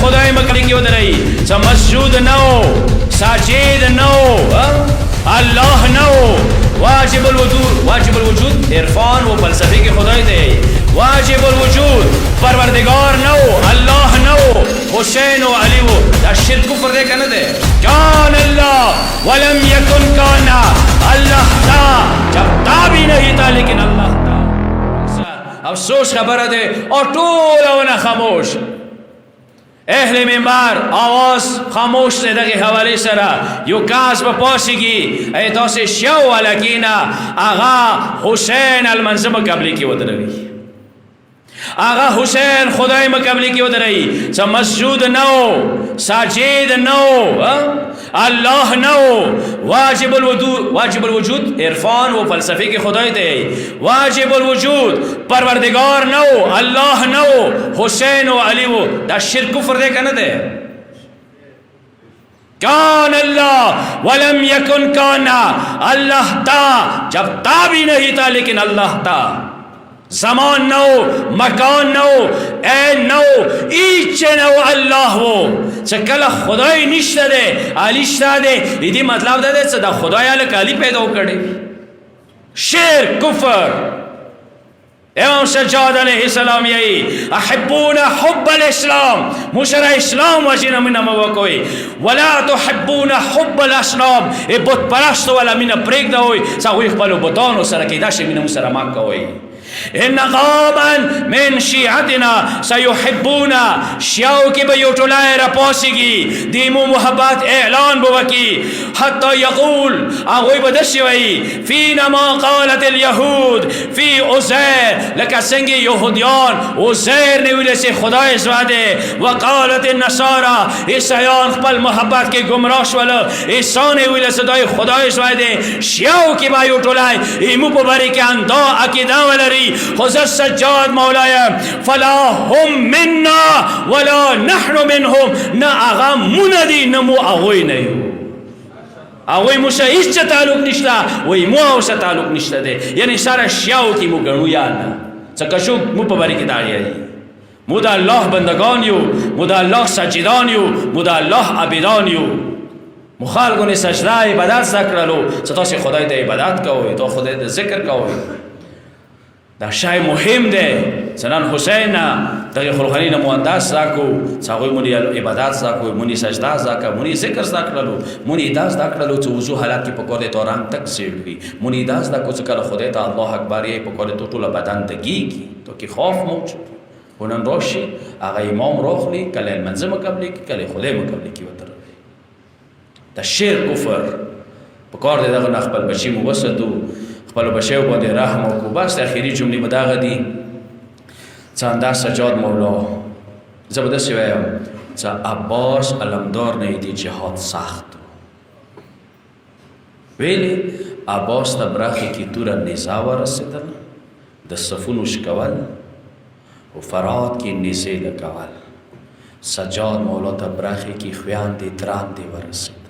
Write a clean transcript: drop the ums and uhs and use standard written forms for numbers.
خدای مکلی کی ودرئی مسجود نو ساجد نو اللہ نو واجب الوجود عرفان و فلسفے کے خدای دے واجب الوجود پروردگار نو اللہ نو حسین و علی و دا شرک کفر دے کنا دے کان اللہ ولم یکن کانا اللہ تا جب تا بھی نہیں تھا لیکن اللہ تا افسوس خبر دے اور طول اونا خاموش اہل منبر آواز خاموش سے دقی حوالی سرا یو کاس با پاسیگی ایتا سے شو ولکینا آغا حسین المنظم قبلی کی ودروی آغا حسین خدای مقبلی کی ودرئی مسجود نو ساجد نو اللہ نو واجب الوجود عرفان و فلسفے کے خدای دے واجب الوجود پروردگار نو اللہ نو حسین و علی و دا شرک کفر دے کنا دے کان اللہ ولم یکن کانا اللہ تا جب تا بھی نہیں تھا لیکن اللہ تا زمان نو مکان نو این نو ایچ نو اللہ ہو چکل خدای نشتا دے آلیشتا دے ایدی مطلب دے دے دا خدای آلک آلی پیدا کردے شرک کفر امام سجاد علیہ السلام یہی احبون حب الاسلام مشرع اسلام وجینا من موکوئی ولا تحبون حب الاسلام ای بت پرست والا من پریک دا ہوئی ساوی اخبالو بطانو سرکیداش من مسلمان کوئی ان قوما من شیعتنا سیحبونا شیعو کی بیوٹولائے رپاسیگی دیمو محبت اعلان بوکی حتی یقول آغوی بدشوئی فینا ما قالت الیہود فی عزیر لکا سنگی یہودیان عزیر نویلے سے خدا ازوادے وقالت النصارا عیسیان خپل محبت کے گمراش والا عیسان نویلے سے دائی خدا ازوادے شیعو کی بیوٹولائے ایمو پبری کے اندہ عقیدہ والری حضرت سجاد مولایا فلا هم منا ولا نحن منهم نا آغا مندی نمو آغوی نیو آغوی موسا اس چا تعلق نشتا وی مو آوسا تعلق نشتا دے یعنی سارا شیاو کی مو گرنو یادنا سکشو مو پباری کی داری ہے مو دا اللہ بندگانیو مو دا اللہ سجدانیو مو دا اللہ عبیدانیو مخالقوں نے سجدہ عبادت ذکر لو ستا سے خدای دا عبادت کا ہوئی تو خدای دا ذکر کا ہوئی دا شای مهم ده سنان حسین دغه خلخانی مهندس زاکو ساغوی مونی عبادت زاکو مونی سجده زاکا مونی ذکر زاکرلو مونی داز داکرلو چه وضو حالات کی پکوله دوران تک سیڑوی مونی داز داکو چکل خودی تا الله اکبر یه پکوله تو طول بدن دگیگی تو کی خوف موجود ونن روشی آغا امام روخلی کل المنزم قبلی کی کل خودی مقبلی کی وطر دا شیر کفر پکار ده دغه نخبل بچی موسدو خپل بشیو باندې رحم وکړو بس اخیری جملې مداغه دي څنګه سجاد مولا زبردست وایم چې عباس علمدار نه دی جهاد سخت ویلي عباس ته برخه کې توره نزا ورسېدل د صفونو شکول او فرات کې نزې لګول سجاد مولا ته برخه کې خویان دي تران دي ورسېدل